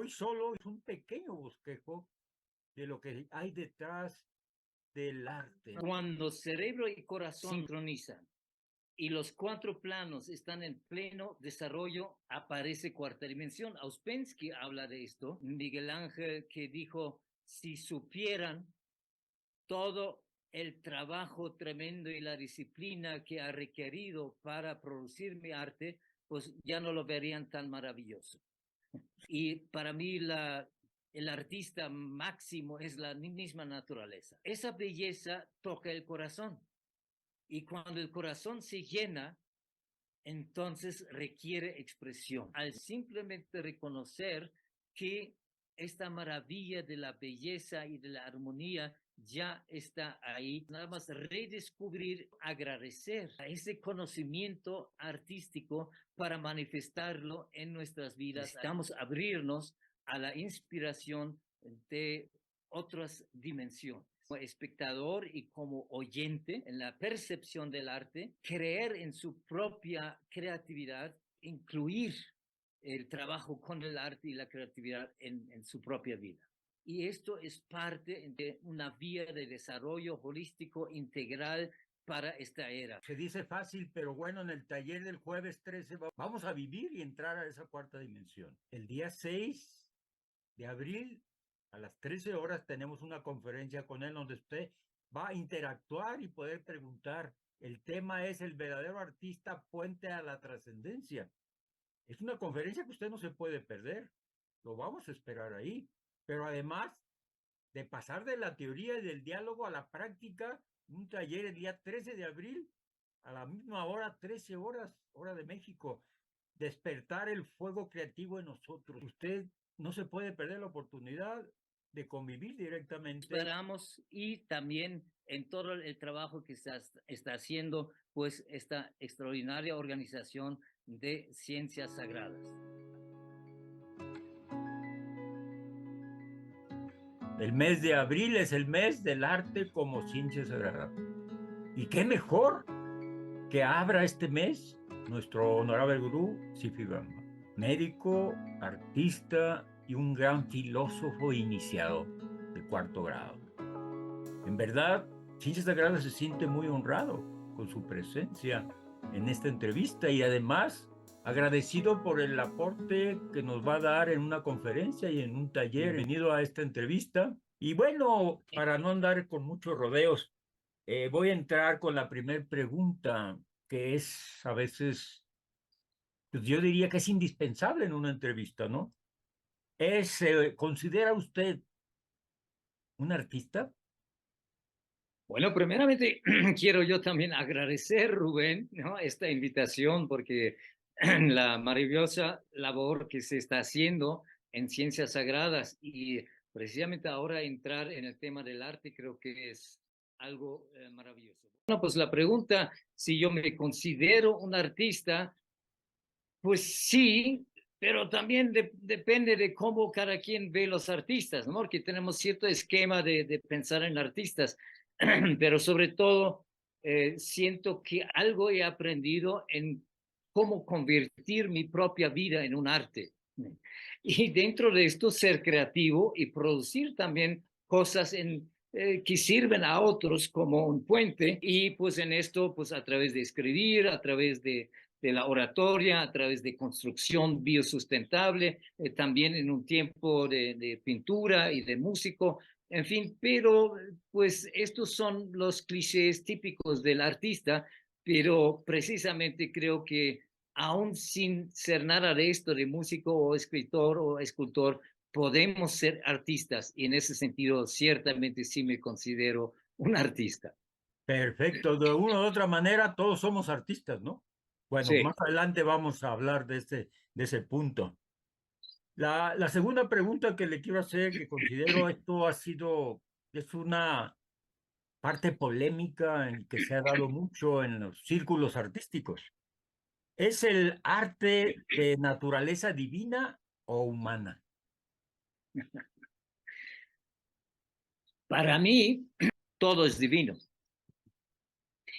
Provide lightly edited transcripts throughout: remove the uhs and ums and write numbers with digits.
hoy solo es un pequeño bosquejo de lo que hay detrás del arte. Cuando cerebro y corazón sincronizan y los cuatro planos están en pleno desarrollo, aparece cuarta dimensión. Ouspensky habla de esto. Miguel Ángel, que dijo, si supieran todo el trabajo tremendo y la disciplina que ha requerido para producir mi arte, pues ya no lo verían tan maravilloso. Y para mí el artista máximo es la misma naturaleza. Esa belleza toca el corazón. Y cuando el corazón se llena, entonces requiere expresión. Al simplemente reconocer que esta maravilla de la belleza y de la armonía ya está ahí, nada más redescubrir, agradecer a ese conocimiento artístico para manifestarlo en nuestras vidas. Necesitamos abrirnos a la inspiración de otras dimensiones. Como espectador y como oyente en la percepción del arte, creer en su propia creatividad, incluir el trabajo con el arte y la creatividad en su propia vida. Y esto es parte de una vía de desarrollo holístico integral para esta era. Se dice fácil, pero bueno, en el taller del jueves 13 vamos a vivir y entrar a esa cuarta dimensión. El día 6 de abril a las 13 horas tenemos una conferencia con él donde usted va a interactuar y poder preguntar. El tema es el verdadero artista puente a la trascendencia. Es una conferencia que usted no se puede perder. Lo vamos a esperar ahí. Pero además de pasar de la teoría y del diálogo a la práctica, un taller el día 13 de abril a la misma hora, 13 horas, hora de México. Despertar el fuego creativo en nosotros. Usted no se puede perder la oportunidad de convivir directamente. Esperamos y también en todo el trabajo que está haciendo pues esta extraordinaria organización de ciencias sagradas. El mes de abril es el mes del arte como ciencia sagrada. ¿Y qué mejor que abra este mes nuestro honorable gurú Sifi Bamba, médico, artista y un gran filósofo iniciado de cuarto grado? En verdad, Ciencia Sagrada se siente muy honrado con su presencia en esta entrevista y además agradecido por el aporte que nos va a dar en una conferencia y en un taller. Bienvenido a esta entrevista. Y bueno, para no andar con muchos rodeos, voy a entrar con la primera pregunta, que es a veces, pues yo diría que es indispensable en una entrevista, ¿no? ¿Considera usted un artista? Bueno, primeramente quiero yo también agradecer, Rubén, ¿no? Esta invitación porque la maravillosa labor que se está haciendo en ciencias sagradas y precisamente ahora entrar en el tema del arte creo que es algo maravilloso. Bueno, pues la pregunta, si yo me considero un artista, pues sí, pero también depende de cómo cada quien ve los artistas, ¿no? Porque tenemos cierto esquema de pensar en artistas, pero sobre todo siento que algo he aprendido en cómo convertir mi propia vida en un arte. Y dentro de esto ser creativo y producir también cosas que sirven a otros como un puente. Y pues en esto, pues a través de escribir, a través de la oratoria, a través de construcción biosustentable, también en un tiempo de pintura y de músico, en fin, pero pues estos son los clichés típicos del artista, pero precisamente creo que aún sin ser nada de esto de músico o escritor o escultor, podemos ser artistas y en ese sentido ciertamente sí me considero un artista. Perfecto, de una u otra manera todos somos artistas, ¿no? Bueno, Sí. más adelante vamos a hablar de ese punto. La segunda pregunta que le quiero hacer, que considero esto es una parte polémica en que se ha dado mucho en los círculos artísticos. ¿Es el arte de naturaleza divina o humana? Para mí, todo es divino.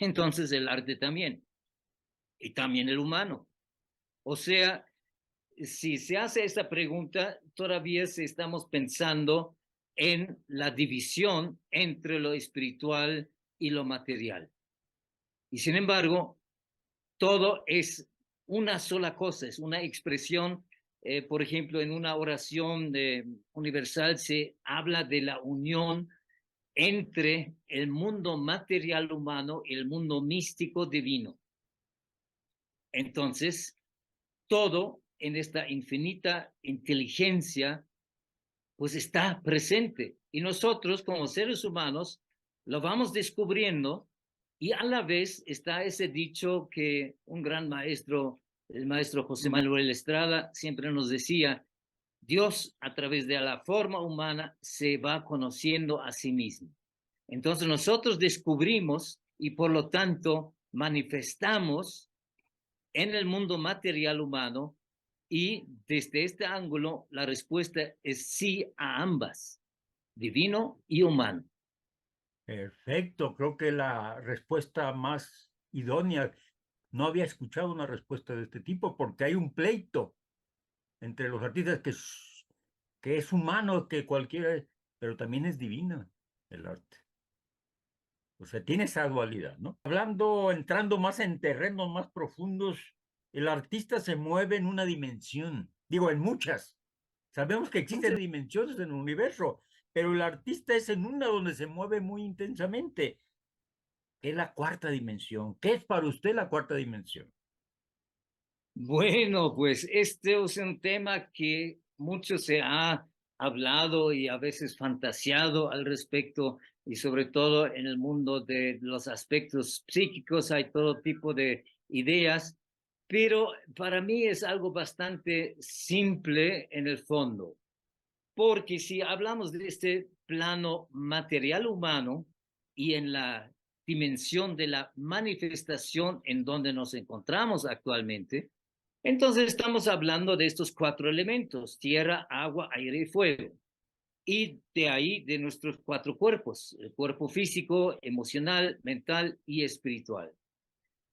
Entonces el arte también. Y también el humano. O sea, si se hace esta pregunta, todavía estamos pensando en la división entre lo espiritual y lo material. Y sin embargo, todo es una sola cosa, es una expresión. Por ejemplo, en una oración universal se habla de la unión entre el mundo material humano y el mundo místico divino. Entonces, todo en esta infinita inteligencia, pues está presente. Y nosotros como seres humanos lo vamos descubriendo y a la vez está ese dicho que un gran maestro, el maestro José Manuel Estrada, siempre nos decía: Dios a través de la forma humana se va conociendo a sí mismo. Entonces nosotros descubrimos y por lo tanto manifestamos en el mundo material humano, y desde este ángulo la respuesta es sí a ambas, divino y humano. Perfecto, creo que la respuesta más idónea. No había escuchado una respuesta de este tipo porque hay un pleito entre los artistas que es humano, que cualquiera, pero también es divina el arte. O sea, tiene esa dualidad, ¿no? Hablando, entrando más en terrenos más profundos, el artista se mueve en una dimensión, digo, en muchas. Sabemos que existen dimensiones en el universo, pero el artista es en una donde se mueve muy intensamente. Es la cuarta dimensión. ¿Qué es para usted la cuarta dimensión? Bueno, pues este es un tema que mucho se ha hablado y a veces fantaseado al respecto, y sobre todo en el mundo de los aspectos psíquicos hay todo tipo de ideas, pero para mí es algo bastante simple en el fondo, porque si hablamos de este plano material humano y en la dimensión de la manifestación en donde nos encontramos actualmente, entonces estamos hablando de estos cuatro elementos: tierra, agua, aire y fuego. Y de ahí de nuestros cuatro cuerpos: el cuerpo físico, emocional, mental y espiritual.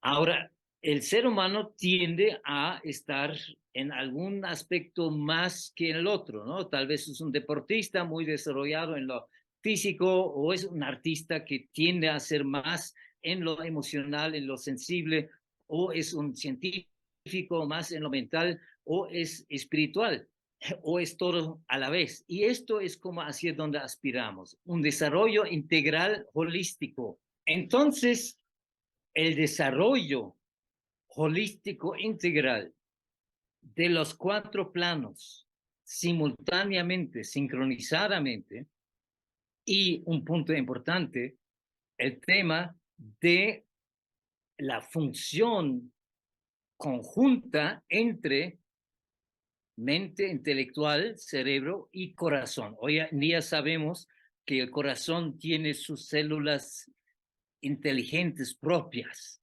Ahora, el ser humano tiende a estar en algún aspecto más que en el otro, ¿no? Tal vez es un deportista muy desarrollado en lo físico, o es un artista que tiende a ser más en lo emocional, en lo sensible, o es un científico más en lo mental, o es espiritual, o es todo a la vez. Y esto es como hacia donde aspiramos: un desarrollo integral holístico. Entonces, el desarrollo holístico integral de los cuatro planos simultáneamente, sincronizadamente, y un punto importante, el tema de la función conjunta entre mente intelectual, cerebro y corazón. Hoy en día sabemos que el corazón tiene sus células inteligentes propias,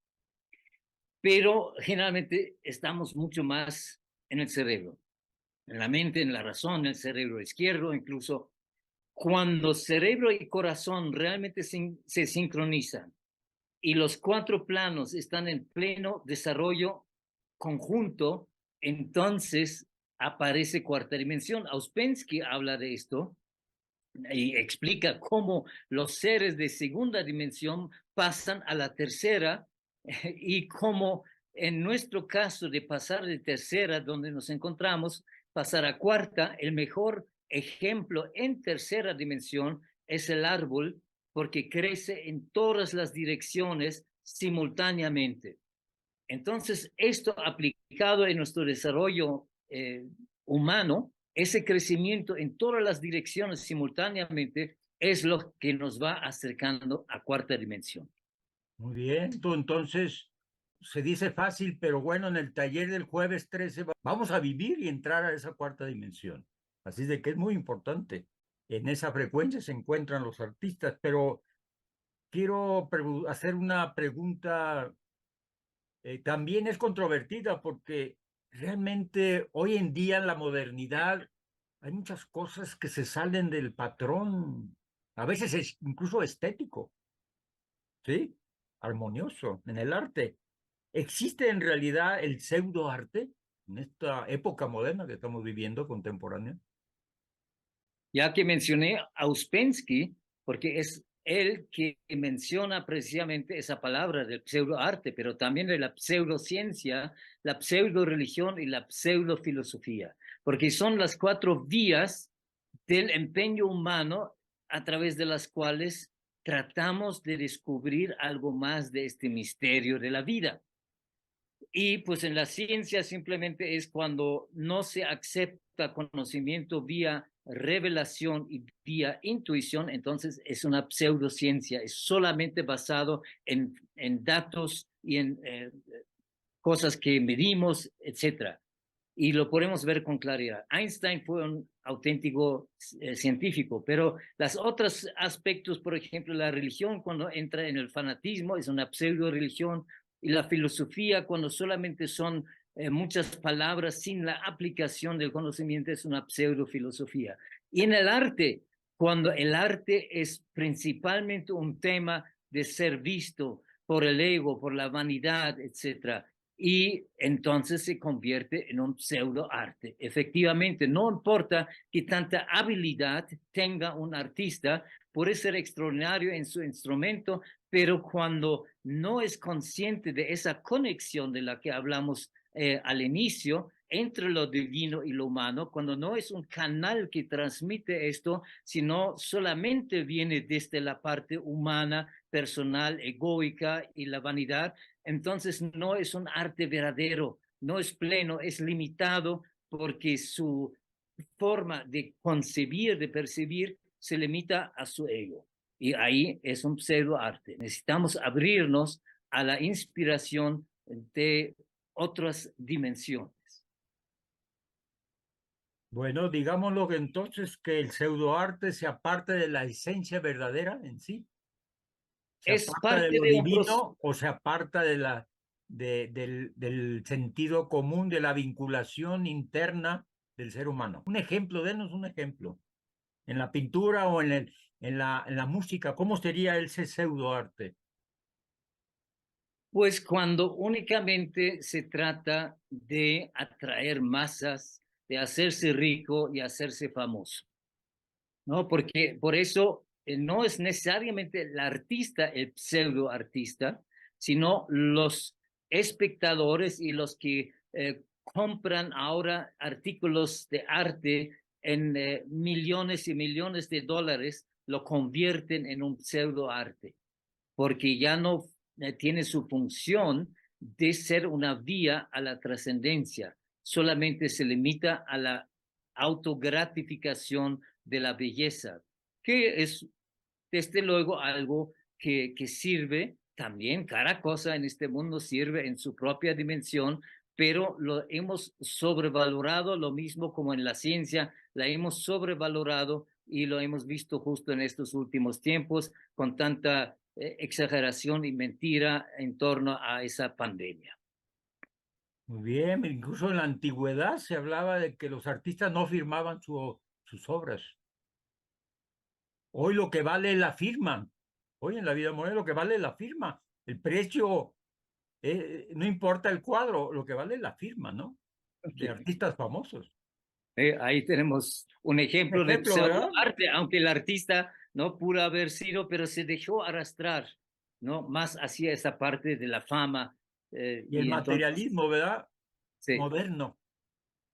pero generalmente estamos mucho más en el cerebro, en la mente, en la razón, en el cerebro izquierdo. Incluso cuando cerebro y corazón realmente se sincronizan y los cuatro planos están en pleno desarrollo conjunto, entonces aparece cuarta dimensión. Ouspensky habla de esto y explica cómo los seres de segunda dimensión pasan a la tercera, y cómo en nuestro caso de pasar de tercera, donde nos encontramos, pasar a cuarta. El mejor ejemplo en tercera dimensión es el árbol, porque crece en todas las direcciones simultáneamente. Entonces, esto aplicado en nuestro desarrollo humano, ese crecimiento en todas las direcciones simultáneamente, es lo que nos va acercando a cuarta dimensión. Muy bien, tú entonces se dice fácil, pero bueno, en el taller del jueves 13 vamos a vivir y entrar a esa cuarta dimensión. Así de que es muy importante. En esa frecuencia se encuentran los artistas, pero quiero hacer una pregunta. También es controvertida porque realmente hoy en día en la modernidad hay muchas cosas que se salen del patrón. A veces es incluso estético, ¿sí? Armonioso en el arte. ¿Existe en realidad el pseudo arte? en esta época moderna que estamos viviendo, contemporánea? Ya que mencioné a Uspensky, porque es él que menciona precisamente esa palabra del pseudoarte, pero también de la pseudociencia, la pseudoreligión y la pseudofilosofía, porque son las cuatro vías del empeño humano a través de las cuales tratamos de descubrir algo más de este misterio de la vida. Y pues en la ciencia simplemente es cuando no se acepta conocimiento vía revelación y vía intuición, entonces es una pseudociencia, es solamente basado en datos y en cosas que medimos, etcétera. Y lo podemos ver con claridad. Einstein fue un auténtico científico, pero los otros aspectos, por ejemplo, la religión cuando entra en el fanatismo es una pseudo religión, y la filosofía cuando solamente son muchas palabras sin la aplicación del conocimiento es una pseudo filosofía. Y en el arte, cuando el arte es principalmente un tema de ser visto por el ego, por la vanidad, etcétera, y entonces se convierte en un pseudoarte. Efectivamente, no importa que tanta habilidad tenga un artista, puede ser extraordinario en su instrumento, pero cuando no es consciente de esa conexión de la que hablamos al inicio, entre lo divino y lo humano, cuando no es un canal que transmite esto, sino solamente viene desde la parte humana, personal, egoica y la vanidad, entonces no es un arte verdadero, no es pleno, es limitado porque su forma de concebir, de percibir, se limita a su ego. Y ahí es un pseudo arte. Necesitamos abrirnos a la inspiración de otras dimensiones. Bueno, digámoslo que entonces que el pseudoarte se aparta de la esencia verdadera en sí, se Es aparta de parte lo de un proceso. divino o se aparta de del sentido común, de la vinculación interna del ser humano. Un ejemplo, denos un ejemplo. En la pintura o en la música, ¿cómo sería ese pseudoarte? Pues cuando únicamente se trata de atraer masas, de hacerse rico y hacerse famoso. ¿No? Porque por eso no es necesariamente el artista, el pseudo artista, sino los espectadores y los que compran ahora artículos de arte en millones y millones de dólares, lo convierten en un pseudo arte, porque ya no tiene su función de ser una vía a la trascendencia, solamente se limita a la autogratificación de la belleza, que es desde luego algo que sirve también, cada cosa en este mundo sirve en su propia dimensión, pero lo hemos sobrevalorado, lo mismo como en la ciencia, la hemos sobrevalorado y lo hemos visto justo en estos últimos tiempos con tanta exageración y mentira en torno a esa pandemia. Muy bien, incluso en la antigüedad se hablaba de que los artistas no firmaban sus obras. Hoy lo que vale es la firma. Hoy en la vida moderna lo que vale es la firma. El precio, no importa el cuadro, lo que vale es la firma, ¿no? De artistas famosos. Ahí tenemos un ejemplo de Ejemplo, ¿verdad? pseudoarte, aunque el artista no pudo haber sido, pero se dejó arrastrar, ¿no? Más hacia esa parte de la fama. Y el Y entonces, materialismo, ¿verdad? sí, Moderno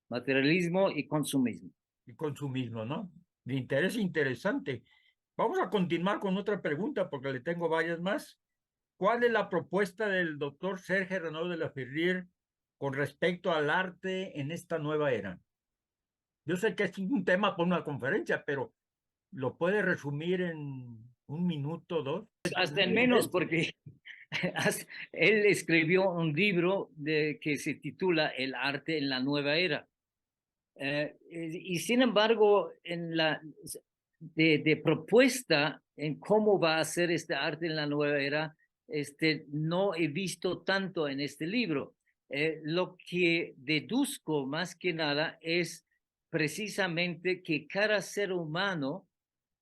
materialismo y consumismo. y consumismo, ¿no? De interés interesante. Vamos a continuar con otra pregunta porque le tengo varias más. ¿Cuál es la propuesta del doctor Serge Renaud de la Ferrier con respecto al arte en esta nueva era? Yo sé que es un tema para una conferencia, pero lo puede resumir en un minuto, dos. Hasta en menos, porque él escribió un libro que se titula El arte en la nueva era. Y sin embargo, de propuesta en cómo va a ser este arte en la nueva era, no he visto tanto en este libro. Lo que deduzco más que nada es precisamente que cada ser humano,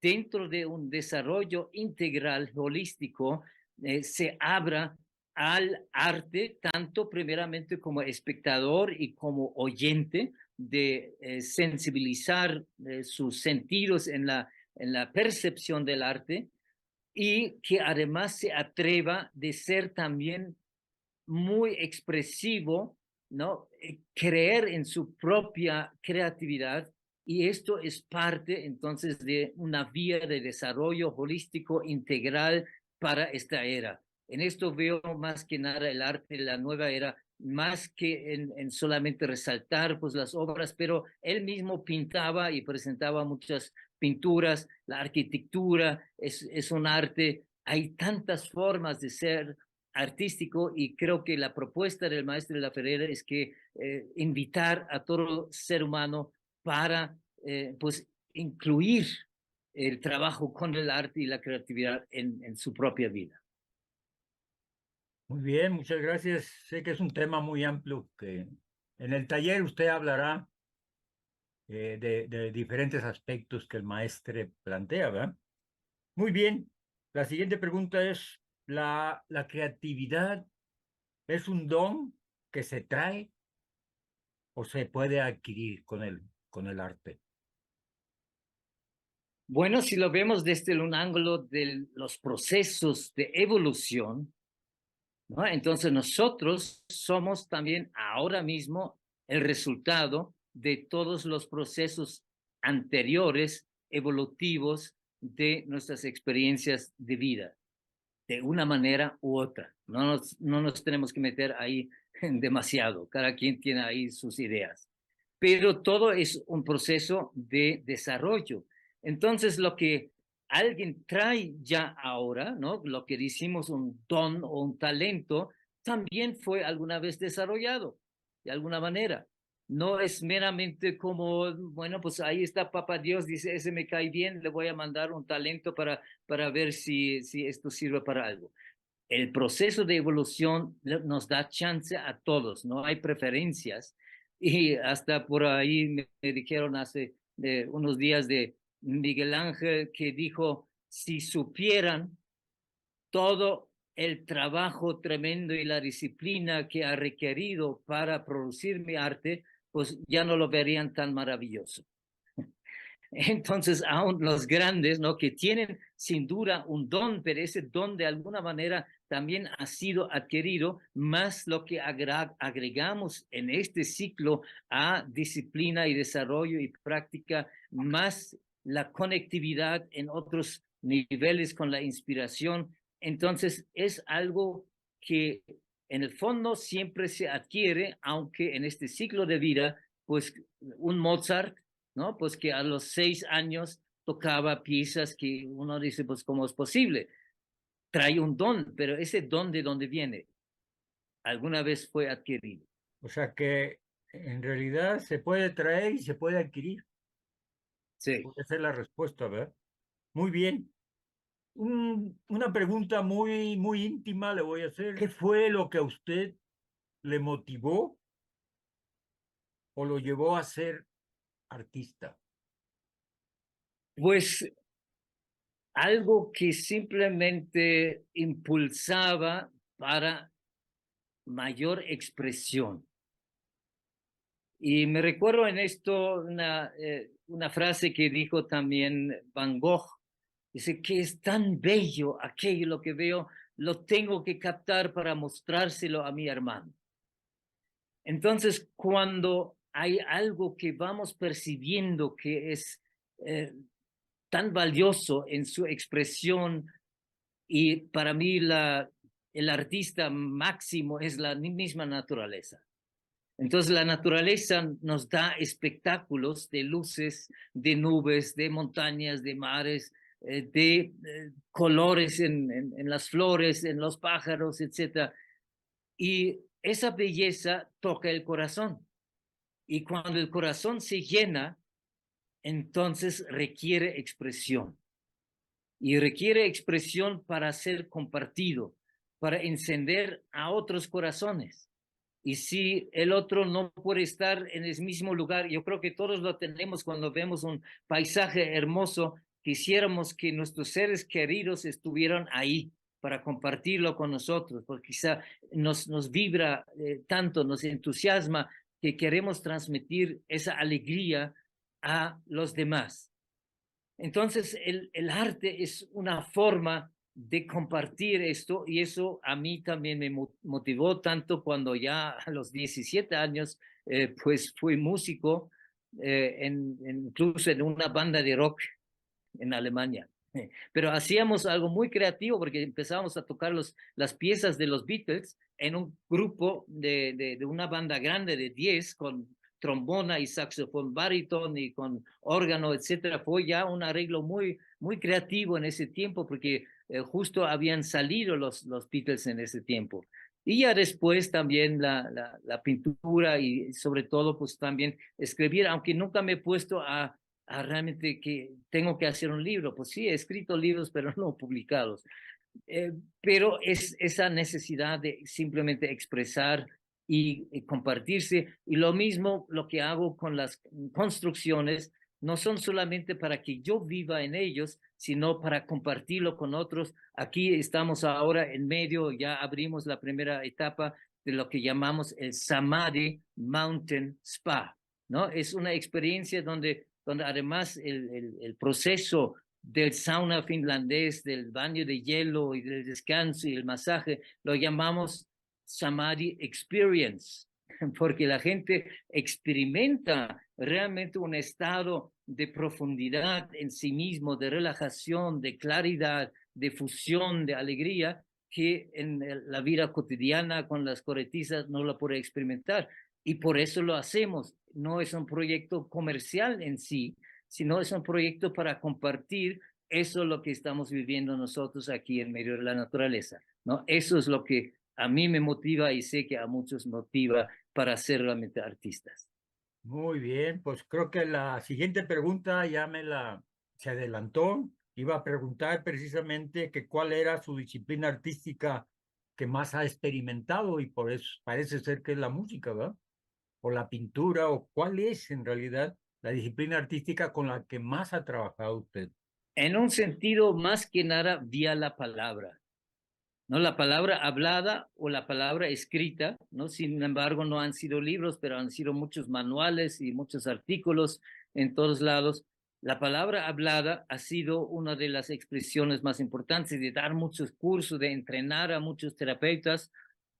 dentro de un desarrollo integral, holístico, se abra al arte, tanto primeramente como espectador y como oyente, de sensibilizar sus sentidos en la percepción del arte, y que además se atreva de ser también muy expresivo, ¿no? Creer en su propia creatividad, y esto es parte entonces de una vía de desarrollo holístico integral para esta era. En esto veo más que nada el arte de la nueva era, más que en solamente resaltar pues las obras, pero él mismo pintaba y presentaba muchas pinturas. La arquitectura es un arte, hay tantas formas de ser artístico, y creo que la propuesta del maestro de la Ferrera es que invitar a todo ser humano para pues incluir el trabajo con el arte y la creatividad en su propia vida. Muy bien, muchas gracias. Sé que es un tema muy amplio que en el taller usted hablará de diferentes aspectos que el maestre plantea, ¿verdad? Muy bien. La siguiente pregunta es, ¿la creatividad es un don que se trae o se puede adquirir con el arte? Bueno, si lo vemos desde un ángulo de los procesos de evolución, ¿no? Entonces nosotros somos también ahora mismo el resultado de todos los procesos anteriores evolutivos de nuestras experiencias de vida, de una manera u otra. No nos tenemos que meter ahí demasiado, cada quien tiene ahí sus ideas, pero todo es un proceso de desarrollo. Entonces, lo que alguien trae ya ahora, ¿no? Lo que decimos un don o un talento, también fue alguna vez desarrollado, de alguna manera. No es meramente como, bueno, pues ahí está Papá Dios, dice, ese me cae bien, le voy a mandar un talento para ver si esto sirve para algo. El proceso de evolución nos da chance a todos, no hay preferencias. Y hasta por ahí me dijeron hace unos días de Miguel Ángel, que dijo, si supieran todo el trabajo tremendo y la disciplina que ha requerido para producir mi arte, pues ya no lo verían tan maravilloso. Entonces, aún los grandes, ¿no? Que tienen sin duda un don, pero ese don de alguna manera también ha sido adquirido, más lo que agregamos en este ciclo a disciplina y desarrollo y práctica, más la conectividad en otros niveles con la inspiración. Entonces, es algo que en el fondo siempre se adquiere, aunque en este ciclo de vida, pues un Mozart, ¿no? Pues que a los 6 años tocaba piezas que uno dice, pues, ¿cómo es posible? Trae un don, pero ese don, ¿de dónde viene? Alguna vez fue adquirido. O sea que en realidad se puede traer y se puede adquirir. Sí. Puede ser la respuesta, ¿verdad? Muy bien. Una pregunta muy íntima le voy a hacer. ¿Qué fue lo que a usted le motivó o lo llevó a ser artista? Pues algo que simplemente impulsaba para mayor expresión. Y me recuerdo en esto una frase que dijo también Van Gogh. Dice que es tan bello aquello lo que veo, lo tengo que captar para mostrárselo a mi hermano. Entonces, cuando hay algo que vamos percibiendo que es tan valioso en su expresión, y para mí el artista máximo es la misma naturaleza. Entonces la naturaleza nos da espectáculos de luces, de nubes, de montañas, de mares, de colores en las flores, en los pájaros, etc. Y esa belleza toca el corazón. Y cuando el corazón se llena, entonces requiere expresión. Y requiere expresión para ser compartido, para encender a otros corazones. Y si el otro no puede estar en el mismo lugar, yo creo que todos lo tenemos cuando vemos un paisaje hermoso, quisiéramos que nuestros seres queridos estuvieran ahí para compartirlo con nosotros, porque quizá nos vibra tanto, nos entusiasma que queremos transmitir esa alegría a los demás. Entonces, el arte es una forma de compartir esto y eso a mí también me motivó tanto cuando ya a los 17 años, pues fui músico, incluso en una banda de rock en Alemania. Pero hacíamos algo muy creativo porque empezábamos a tocar las piezas de los Beatles en un grupo de una banda grande de 10 con trombona y saxofón barítono y con órgano, etcétera. Fue ya un arreglo muy creativo en ese tiempo porque justo habían salido los Beatles en ese tiempo. Y ya después también la pintura y sobre todo pues también escribir, aunque nunca me he puesto a realmente que tengo que hacer un libro. Pues sí, he escrito libros, pero no publicados. Pero es esa necesidad de simplemente expresar y compartirse. Y lo mismo lo que hago con las construcciones, no son solamente para que yo viva en ellos, sino para compartirlo con otros. Aquí estamos ahora en medio, ya abrimos la primera etapa de lo que llamamos el Samadhi Mountain Spa, ¿no? Es una experiencia donde además el proceso del sauna finlandés, del baño de hielo y del descanso y el masaje, lo llamamos Samadhi Experience, porque la gente experimenta realmente un estado de profundidad en sí mismo, de relajación, de claridad, de fusión, de alegría, que en la vida cotidiana con las corretizas no lo puede experimentar. Y por eso lo hacemos. No es un proyecto comercial en sí, sino es un proyecto para compartir eso es lo que estamos viviendo nosotros aquí en medio de la naturaleza, ¿no? Eso es lo que a mí me motiva y sé que a muchos motiva para ser realmente artistas. Muy bien, pues creo que la siguiente pregunta se adelantó. Iba a preguntar precisamente que cuál era su disciplina artística que más ha experimentado y por eso parece ser que es la música, ¿verdad? O la pintura, o cuál es en realidad la disciplina artística con la que más ha trabajado usted. En un sentido, más que nada, vía la palabra, ¿no? La palabra hablada o la palabra escrita, ¿no? Sin embargo, no han sido libros, pero han sido muchos manuales y muchos artículos en todos lados. La palabra hablada ha sido una de las expresiones más importantes de dar muchos cursos, de entrenar a muchos terapeutas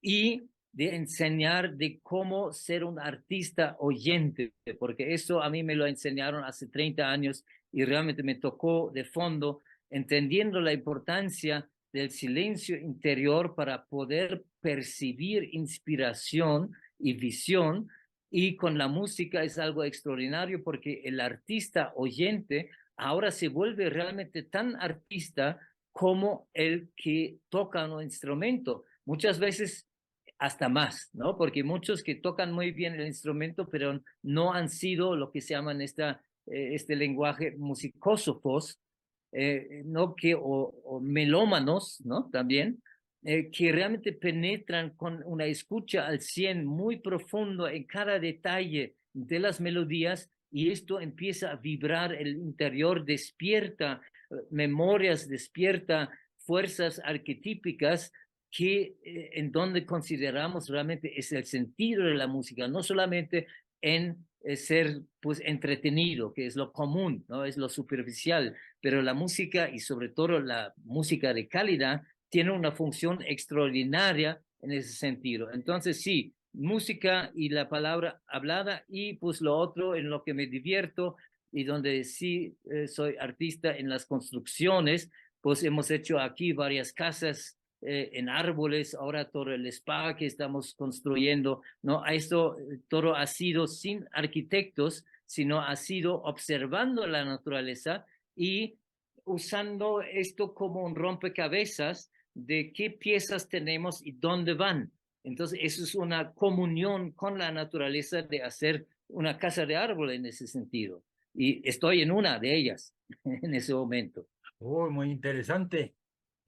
y de enseñar de cómo ser un artista oyente, porque eso a mí me lo enseñaron hace 30 años y realmente me tocó de fondo, entendiendo la importancia del silencio interior para poder percibir inspiración y visión. Y con la música es algo extraordinario porque el artista oyente ahora se vuelve realmente tan artista como el que toca un instrumento. Muchas veces hasta más, ¿no? Porque muchos que tocan muy bien el instrumento, pero no han sido lo que se llama en este lenguaje musicósofos, ¿no? O melómanos, ¿no? También, que realmente penetran con una escucha al 100 muy profundo en cada detalle de las melodías y esto empieza a vibrar el interior, despierta memorias, despierta fuerzas arquetípicas que en donde consideramos realmente es el sentido de la música, no solamente en ser pues entretenido, que es lo común, ¿no? Es lo superficial, pero la música y sobre todo la música de calidad tiene una función extraordinaria en ese sentido. Entonces sí, música y la palabra hablada y pues lo otro en lo que me divierto y donde sí soy artista en las construcciones, pues hemos hecho aquí varias casas en árboles, ahora todo el spa que estamos construyendo, ¿no? Esto todo ha sido sin arquitectos, sino ha sido observando la naturaleza y usando esto como un rompecabezas de qué piezas tenemos y dónde van. Entonces, eso es una comunión con la naturaleza de hacer una casa de árbol en ese sentido. Y estoy en una de ellas en ese momento. Oh, muy interesante.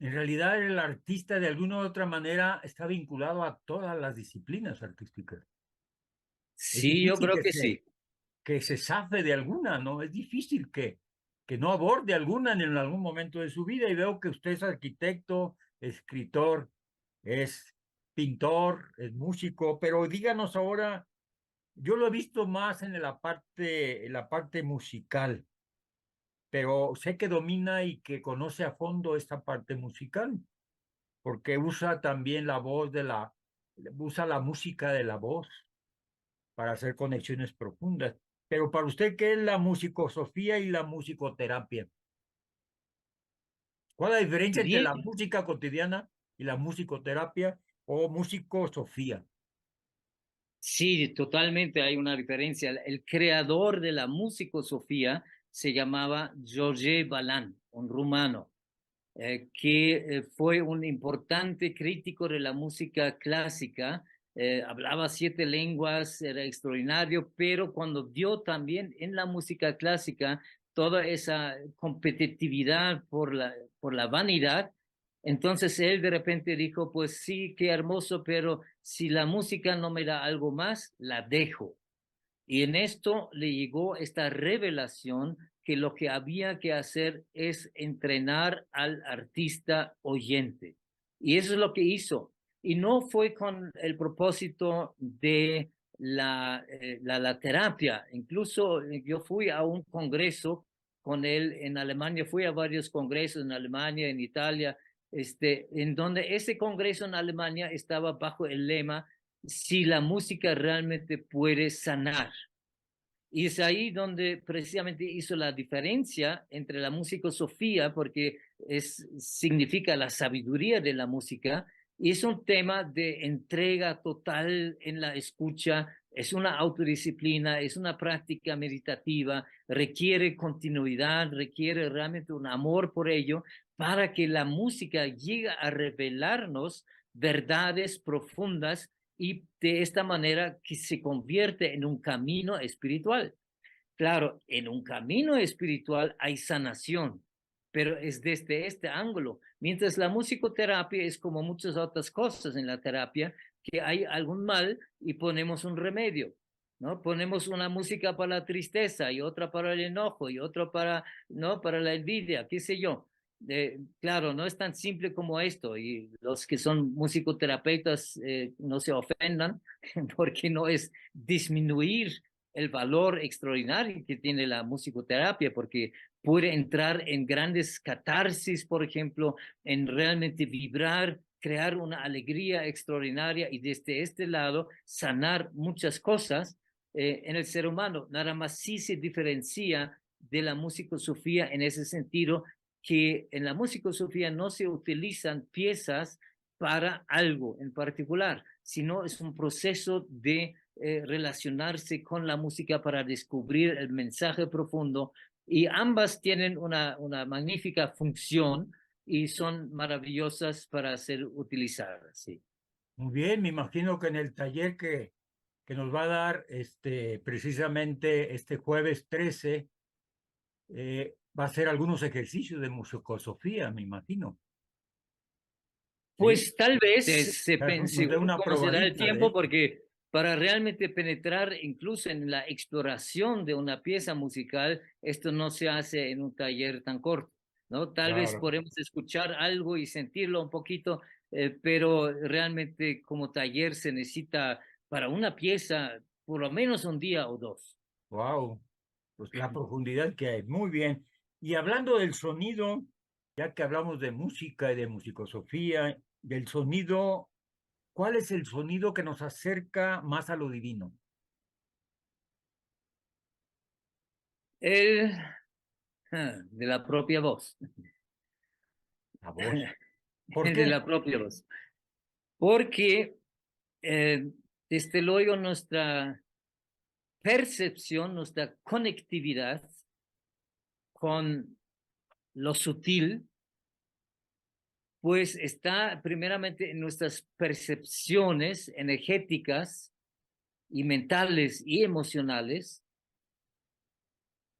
En realidad, el artista de alguna u otra manera está vinculado a todas las disciplinas artísticas. Es Sí, yo difícil creo que sí. que se zafe de alguna, ¿no? Es difícil que no aborde alguna en algún momento de su vida. Y veo que usted es arquitecto, escritor, es pintor, es músico, pero díganos ahora, yo lo he visto más en la parte musical, pero sé que domina y que conoce a fondo esta parte musical, porque usa también la voz usa la música de la voz para hacer conexiones profundas. Pero para usted, ¿qué es la musicosofía y la musicoterapia? ¿Cuál es la diferencia entre Bien, la música cotidiana y la musicoterapia o musicosofía? sí, totalmente hay una diferencia. El creador de la musicosofía se llamaba George Balan, un rumano, que fue un importante crítico de la música clásica, hablaba 7 lenguas, era extraordinario, pero cuando vio también en la música clásica toda esa competitividad por la vanidad, entonces él de repente dijo, pues sí, qué hermoso, pero si la música no me da algo más, la dejo. Y en esto le llegó esta revelación que lo que había que hacer es entrenar al artista oyente. Y eso es lo que hizo. Y no fue con el propósito de la terapia. Incluso yo fui a un congreso con él en Alemania, fui a varios congresos en Alemania, en Italia, en donde ese congreso en Alemania estaba bajo el lema si la música realmente puede sanar. Y es ahí donde precisamente hizo la diferencia entre la musicosofía, porque significa la sabiduría de la música, y es un tema de entrega total en la escucha, es una autodisciplina, es una práctica meditativa, requiere continuidad, requiere realmente un amor por ello, para que la música llegue a revelarnos verdades profundas y de esta manera que se convierte en un camino espiritual. Claro, en un camino espiritual hay sanación, pero es desde este ángulo. Mientras la musicoterapia es como muchas otras cosas en la terapia, que hay algún mal y ponemos un remedio, ¿no? Ponemos una música para la tristeza y otra para el enojo y otra para, ¿no? Para la envidia, qué sé yo. Claro, no es tan simple como esto y los que son musicoterapeutas no se ofendan porque no es disminuir el valor extraordinario que tiene la musicoterapia, porque puede entrar en grandes catarsis, por ejemplo, en realmente vibrar, crear una alegría extraordinaria y desde este lado sanar muchas cosas en el ser humano. Nada más sí se diferencia de la musicosofía en ese sentido que en la musicosofía no se utilizan piezas para algo en particular, sino es un proceso de relacionarse con la música para descubrir el mensaje profundo y ambas tienen una magnífica función y son maravillosas para ser utilizadas. Sí. Muy bien, me imagino que en el taller que nos va a dar precisamente este jueves 13 va a hacer algunos ejercicios de musicosofía, me imagino. ¿Sí? Pues tal vez, Nos dé según una cómo se da el probadita de tiempo, esto. porque para realmente penetrar incluso en la exploración de una pieza musical, esto no se hace en un taller tan corto, ¿no? Tal vez Claro. podemos escuchar algo y sentirlo un poquito, pero realmente como taller se necesita para una pieza por lo menos un día o dos. Wow. Pues la profundidad que hay. Muy bien. Y hablando del sonido, ya que hablamos de música y de musicosofía, del sonido, ¿cuál es el sonido que nos acerca más a lo divino? El, de la propia voz, La voz. ¿Por de qué? la propia voz. Porque desde luego nuestra percepción, nuestra conectividad con lo sutil, pues está primeramente en nuestras percepciones energéticas y mentales y emocionales.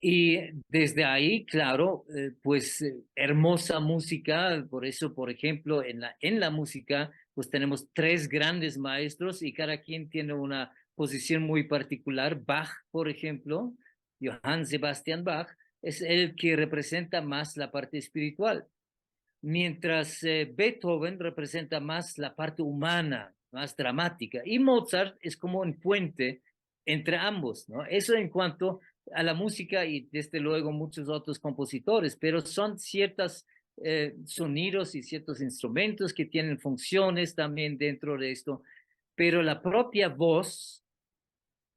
Y desde ahí, claro, pues hermosa música, por eso, por ejemplo, en la música, pues tenemos 3 grandes maestros y cada quien tiene una posición muy particular. Bach, por ejemplo, Johann Sebastian Bach, es el que representa más la parte espiritual. mientras Beethoven representa más la parte humana, más dramática, y Mozart es como un puente entre ambos, ¿no? Eso en cuanto a la música y desde luego muchos otros compositores, pero son ciertos sonidos y ciertos instrumentos que tienen funciones también dentro de esto, pero la propia voz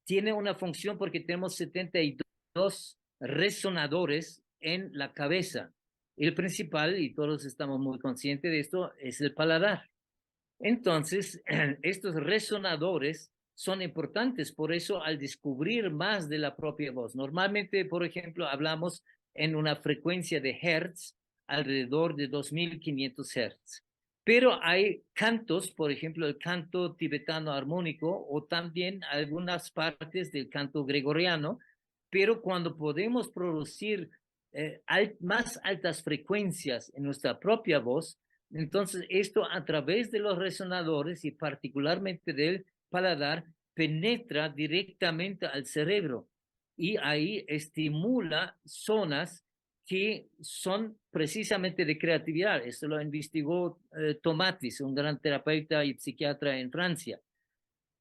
tiene una función porque tenemos 72 resonadores en la cabeza. El principal, y todos estamos muy conscientes de esto, es el paladar. Entonces, estos resonadores son importantes, por eso al descubrir más de la propia voz, normalmente, por ejemplo, hablamos en una frecuencia de hertz alrededor de 2500 hertz. Pero hay cantos, por ejemplo, el canto tibetano armónico o también algunas partes del canto gregoriano, pero cuando podemos producir más altas frecuencias en nuestra propia voz, entonces esto a través de los resonadores y particularmente del paladar penetra directamente al cerebro y ahí estimula zonas que son precisamente de creatividad. Esto lo investigó Tomatis, un gran terapeuta y psiquiatra en Francia.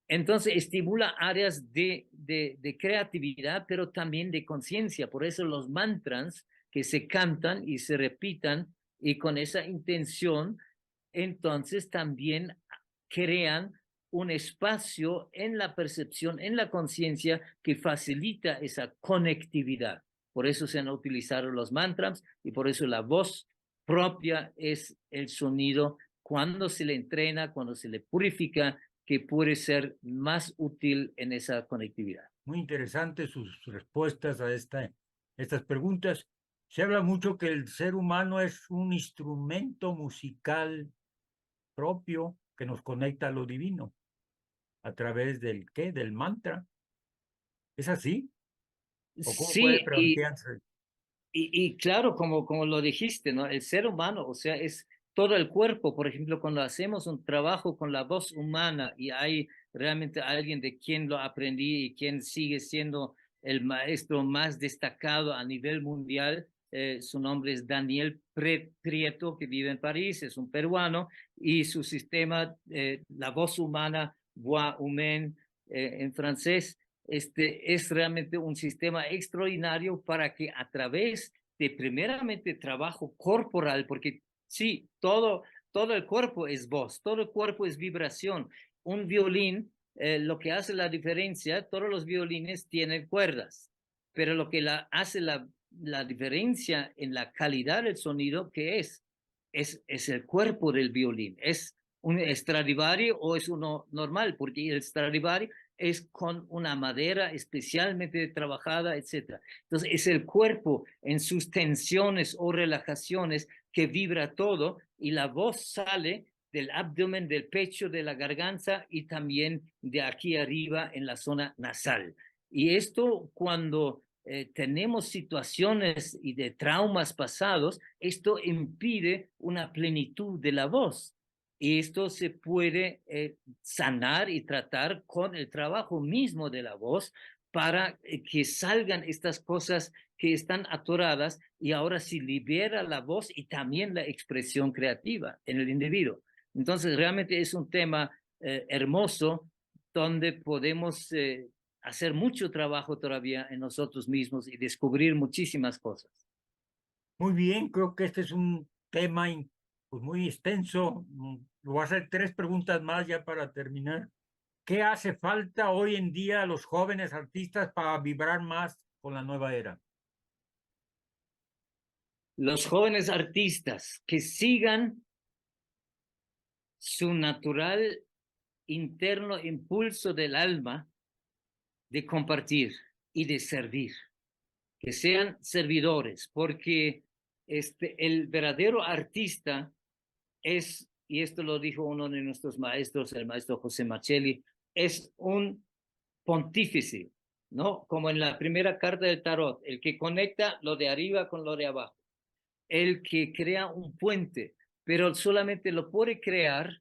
Entonces estimula áreas de creatividad, pero también de conciencia. Por eso los mantras que se cantan y se repitan y con esa intención, entonces también crean un espacio en la percepción, en la conciencia que facilita esa conectividad. Por eso se han utilizado los mantras y por eso la voz propia es el sonido cuando se le entrena, cuando se le purifica, que puede ser más útil en esa conectividad. Muy interesantes sus respuestas a estas preguntas. Se habla mucho que el ser humano es un instrumento musical propio que nos conecta a lo divino a través del ¿qué? Del mantra. ¿Es así? ¿O cómo puede Sí, plantearse? y claro, como lo dijiste, ¿no? El ser humano, o sea, es todo el cuerpo. Por ejemplo, cuando hacemos un trabajo con la voz humana y hay realmente alguien de quien lo aprendí y quien sigue siendo el maestro más destacado a nivel mundial, su nombre es Daniel Prieto, que vive en París, es un peruano, y su sistema, la voz humana, voix humaine, en francés, es realmente un sistema extraordinario para que a través de primeramente trabajo corporal, porque sí, todo el cuerpo es voz, todo el cuerpo es vibración. Un violín, lo que hace la diferencia, todos los violines tienen cuerdas, pero lo que hace la diferencia en la calidad del sonido, ¿qué es el cuerpo del violín. ¿Es un Stradivari o es uno normal? Porque el Stradivari es con una madera especialmente trabajada, etc. Entonces es el cuerpo en sus tensiones o relajaciones que vibra todo y la voz sale del abdomen, del pecho, de la garganta y también de aquí arriba en la zona nasal. Y esto cuando tenemos situaciones y de traumas pasados, esto impide una plenitud de la voz. Y esto se puede sanar y tratar con el trabajo mismo de la voz para que salgan estas cosas que están atoradas y ahora se libera la voz y también la expresión creativa en el individuo. Entonces, realmente es un tema hermoso donde podemos hacer mucho trabajo todavía en nosotros mismos y descubrir muchísimas cosas. Muy bien, creo que este es un tema pues, muy extenso. Voy a hacer 3 preguntas más ya para terminar. ¿Qué hace falta hoy en día a los jóvenes artistas para vibrar más con la nueva era? Los jóvenes artistas que sigan su natural interno impulso del alma de compartir y de servir, que sean servidores, porque el verdadero artista es, y esto lo dijo uno de nuestros maestros, el maestro José Machelli, es un pontífice, ¿no? Como en la primera carta del tarot, el que conecta lo de arriba con lo de abajo, el que crea un puente, pero solamente lo puede crear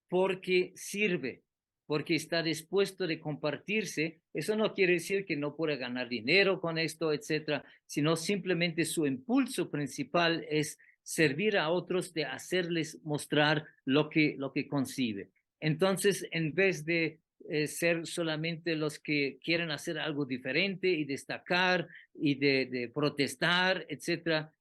porque sirve, porque está dispuesto de compartirse. Eso no quiere decir que no pueda ganar dinero con esto, etcétera, sino simplemente su impulso principal es servir a otros, de hacerles mostrar lo que concibe. Entonces, en vez de ser solamente los que quieren hacer algo diferente y destacar y de protestar, etcétera,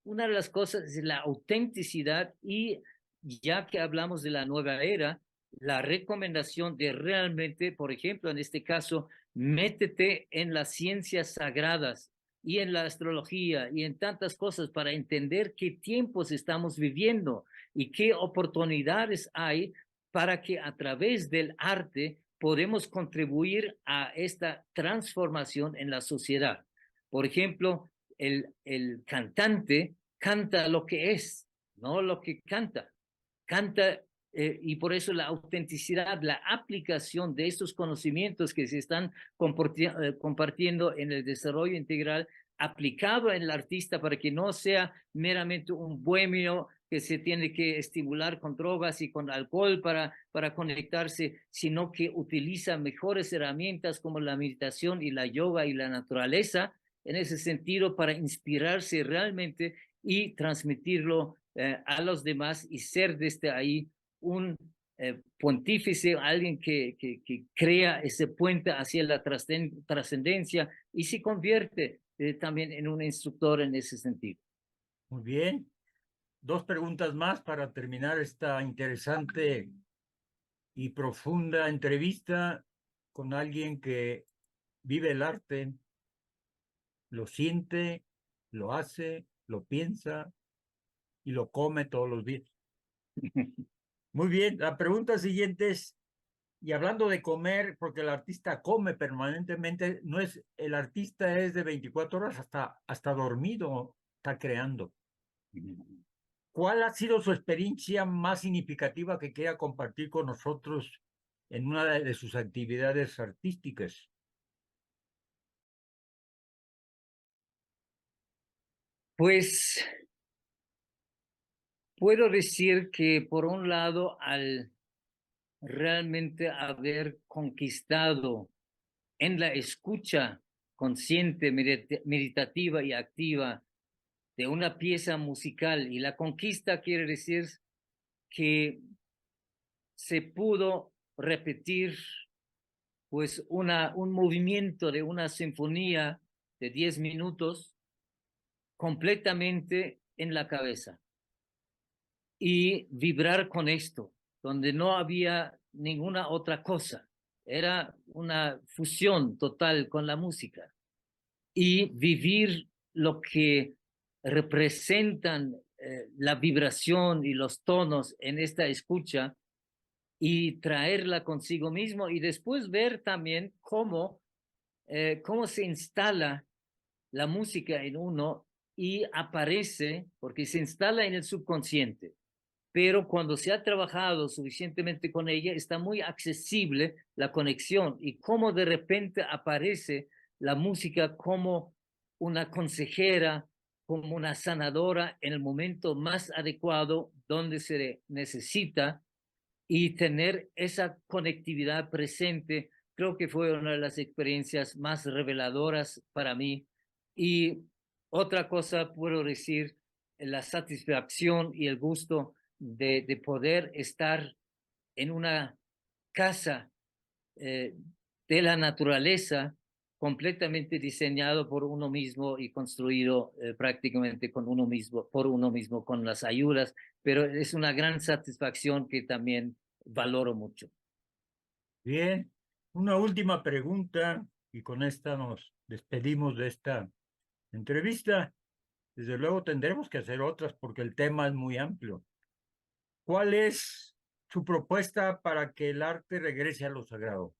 una de las cosas es la autenticidad, y ya que hablamos de la nueva era, la recomendación de realmente, por ejemplo, en este caso, métete en las ciencias sagradas y en la astrología y en tantas cosas para entender qué tiempos estamos viviendo y qué oportunidades hay para que a través del arte podemos contribuir a esta transformación en la sociedad. Por ejemplo, el cantante canta lo que es, no lo que canta. Canta, y por eso la autenticidad, la aplicación de estos conocimientos que se están compartiendo en el desarrollo integral, aplicado en el artista para que no sea meramente un bohemio que se tiene que estimular con drogas y con alcohol para conectarse, sino que utiliza mejores herramientas como la meditación y la yoga y la naturaleza en ese sentido para inspirarse realmente y transmitirlo a los demás, y ser desde ahí un pontífice, alguien que crea ese puente hacia la trascendencia y se convierte también en un instructor en ese sentido. Muy bien. Dos preguntas más para terminar esta interesante y profunda entrevista con alguien que vive el arte, lo siente, lo hace, lo piensa y lo come todos los días. Muy bien, la pregunta siguiente es, y hablando de comer, porque el artista come permanentemente, no es, el artista es de 24 horas hasta dormido, está creando. ¿Cuál ha sido su experiencia más significativa que quiera compartir con nosotros en una de sus actividades artísticas? Pues puedo decir que por un lado, al realmente haber conquistado en la escucha consciente, meditativa y activa de una pieza musical, y la conquista quiere decir que se pudo repetir pues un movimiento de una sinfonía de 10 minutos completamente en la cabeza y vibrar con esto, donde no había ninguna otra cosa. Era una fusión total con la música, y vivir lo que representan la vibración y los tonos en esta escucha, y traerla consigo mismo, y después ver también cómo se instala la música en uno y aparece, porque se instala en el subconsciente, pero cuando se ha trabajado suficientemente con ella, está muy accesible la conexión, y cómo de repente aparece la música como una consejera, como una sanadora en el momento más adecuado donde se necesita, y tener esa conectividad presente, creo que fue una de las experiencias más reveladoras para mí. Y otra cosa puedo decir, la satisfacción y el gusto de poder estar en una casa de la naturaleza, completamente diseñado por uno mismo y construido prácticamente con uno mismo, por uno mismo, con las ayudas, pero es una gran satisfacción que también valoro mucho. Bien, una última pregunta y con esta nos despedimos de esta entrevista. Desde luego tendremos que hacer otras porque el tema es muy amplio. ¿Cuál es su propuesta para que el arte regrese a lo sagrado?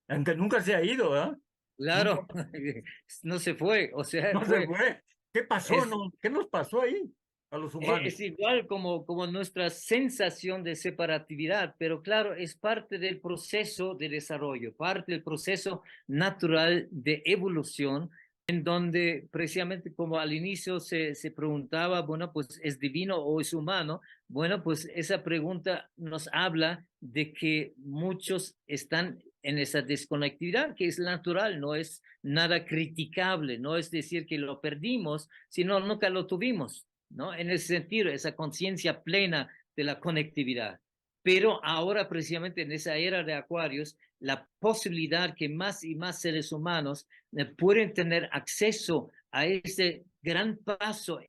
Aunque nunca se ha ido, ¿eh? Nunca, Claro, no se fue, o sea, no se fue. ¿Qué pasó? es, No? ¿Qué nos pasó ahí a los humanos? es igual como nuestra sensación de separatividad, pero claro, es parte del proceso de desarrollo, parte del proceso natural de evolución, en donde precisamente como al inicio se preguntaba, bueno, pues ¿es divino o es humano? Bueno, pues esa pregunta nos habla de que muchos están en esa desconectividad que es natural, no es nada criticable, no es decir que lo perdimos, sino nunca lo tuvimos, ¿no? En ese sentido, esa conciencia plena de la conectividad. Pero ahora precisamente en esa era de Acuarios, la posibilidad que más y más seres humanos pueden tener acceso a ese gran paso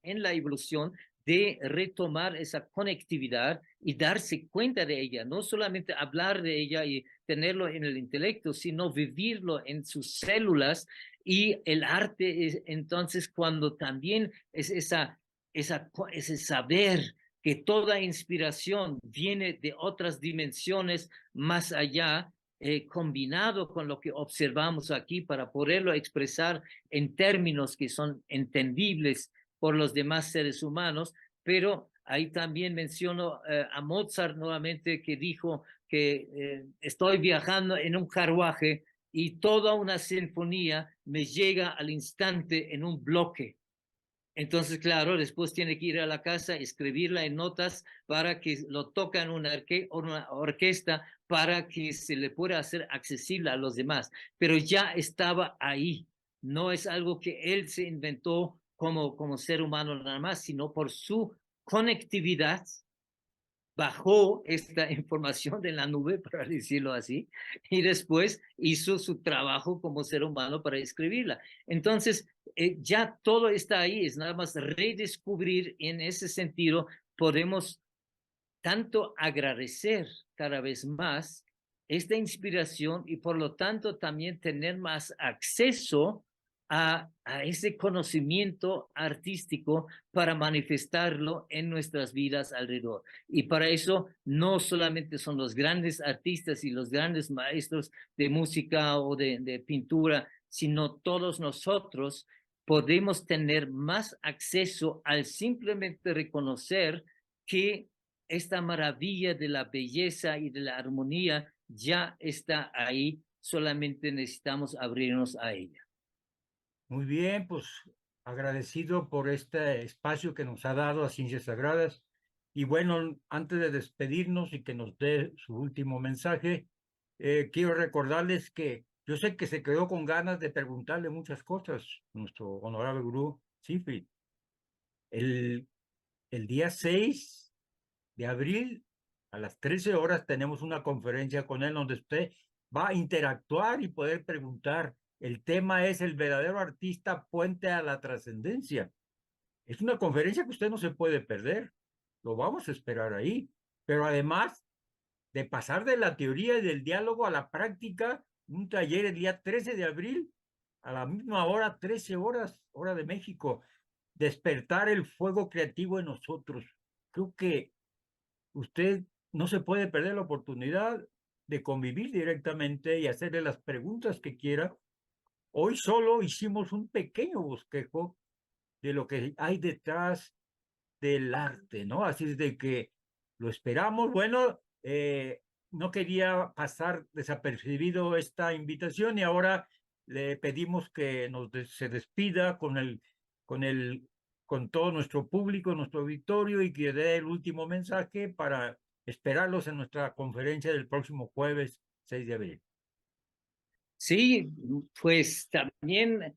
en la evolución de retomar esa conectividad y darse cuenta de ella, no solamente hablar de ella y tenerlo en el intelecto, sino vivirlo en sus células. Y el arte es entonces cuando también es ese saber que toda inspiración viene de otras dimensiones más allá, combinado con lo que observamos aquí para poderlo expresar en términos que son entendibles por los demás seres humanos. Pero ahí también menciono a Mozart nuevamente, que dijo que estoy viajando en un carruaje y toda una sinfonía me llega al instante en un bloque. Entonces, claro, después tiene que ir a la casa, escribirla en notas para que lo toquen una orquesta para que se le pueda hacer accesible a los demás. Pero ya estaba ahí. No es algo que él se inventó como ser humano nada más, sino por su conectividad bajó esta información de la nube, para decirlo así, y después hizo su trabajo como ser humano para escribirla. Entonces, ya todo está ahí, es nada más redescubrir. En ese sentido, podemos tanto agradecer cada vez más esta inspiración y por lo tanto también tener más acceso a ese conocimiento artístico para manifestarlo en nuestras vidas alrededor. Y para eso no solamente son los grandes artistas y los grandes maestros de música o de pintura, sino todos nosotros podemos tener más acceso al simplemente reconocer que esta maravilla de la belleza y de la armonía ya está ahí, solamente necesitamos abrirnos a ella. Muy bien, pues agradecido por este espacio que nos ha dado a Ciencias Sagradas. Y bueno, antes de despedirnos y que nos dé su último mensaje, quiero recordarles que yo sé que se quedó con ganas de preguntarle muchas cosas, nuestro honorable gurú Siegfried. El, el día 6 de abril, a las 13 horas, tenemos una conferencia con él donde usted va a interactuar y poder preguntar. El tema es el verdadero artista puente a la trascendencia. Es una conferencia que usted no se puede perder. Lo vamos a esperar ahí. Pero además de pasar de la teoría y del diálogo a la práctica, un taller el día 13 de abril, a la misma hora, 13 horas, hora de México. Despertar el fuego creativo en nosotros. Creo que usted no se puede perder la oportunidad de convivir directamente y hacerle las preguntas que quiera. Hoy solo hicimos un pequeño bosquejo de lo que hay detrás del arte, ¿no? Así es de que lo esperamos. Bueno, no quería pasar desapercibido esta invitación y ahora le pedimos que se despida con todo nuestro público, nuestro auditorio, y que dé el último mensaje para esperarlos en nuestra conferencia del próximo jueves 6 de abril. Sí, pues también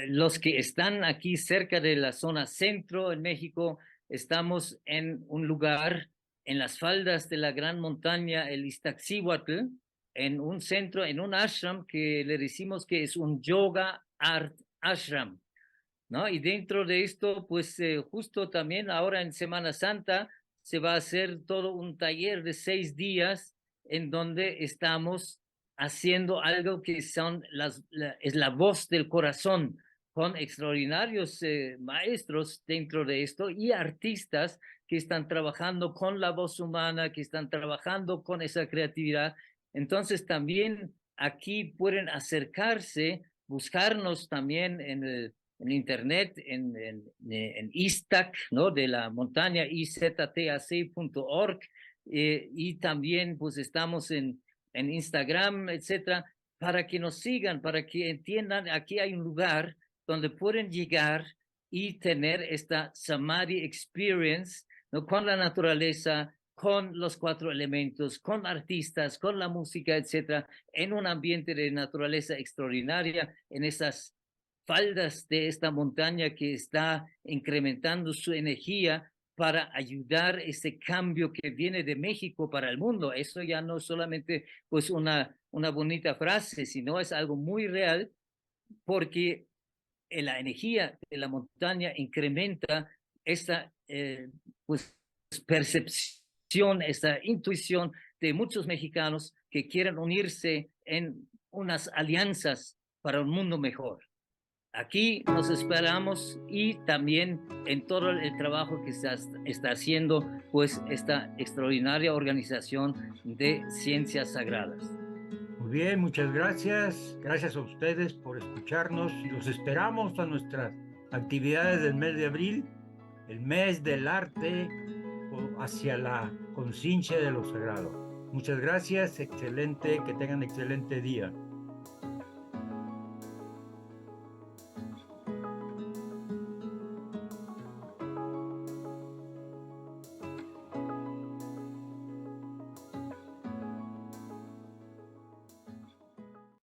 los que están aquí cerca de la zona centro en México, estamos en un lugar en las faldas de la gran montaña, el Iztaccíhuatl, en un centro, en un ashram que le decimos que es un yoga art ashram, ¿no? Y dentro de esto, pues justo también ahora en Semana Santa se va a hacer todo un taller de 6 días en donde estamos haciendo algo que son es la voz del corazón, con extraordinarios maestros dentro de esto y artistas que están trabajando con la voz humana, que están trabajando con esa creatividad. Entonces también aquí pueden acercarse, buscarnos también en internet, en ISTAC, ¿no? De la montaña, iztac.org, y también pues estamos en Instagram, etcétera, para que nos sigan, para que entiendan, aquí hay un lugar donde pueden llegar y tener esta Samadhi experience, ¿no? Con la naturaleza, con los cuatro elementos, con artistas, con la música, etcétera, en un ambiente de naturaleza extraordinaria, en esas faldas de esta montaña que está incrementando su energía para ayudar ese cambio que viene de México para el mundo. Eso ya no es solamente pues una bonita frase, sino es algo muy real, porque la energía de la montaña incrementa esta pues, percepción, esta intuición de muchos mexicanos que quieren unirse en unas alianzas para un mundo mejor. Aquí nos esperamos, y también en todo el trabajo que está haciendo pues esta extraordinaria organización de ciencias sagradas. Muy bien, muchas gracias. Gracias a ustedes por escucharnos y los esperamos a nuestras actividades del mes de abril, el mes del arte hacia la conciencia de lo sagrado. Muchas gracias, excelente, que tengan excelente día.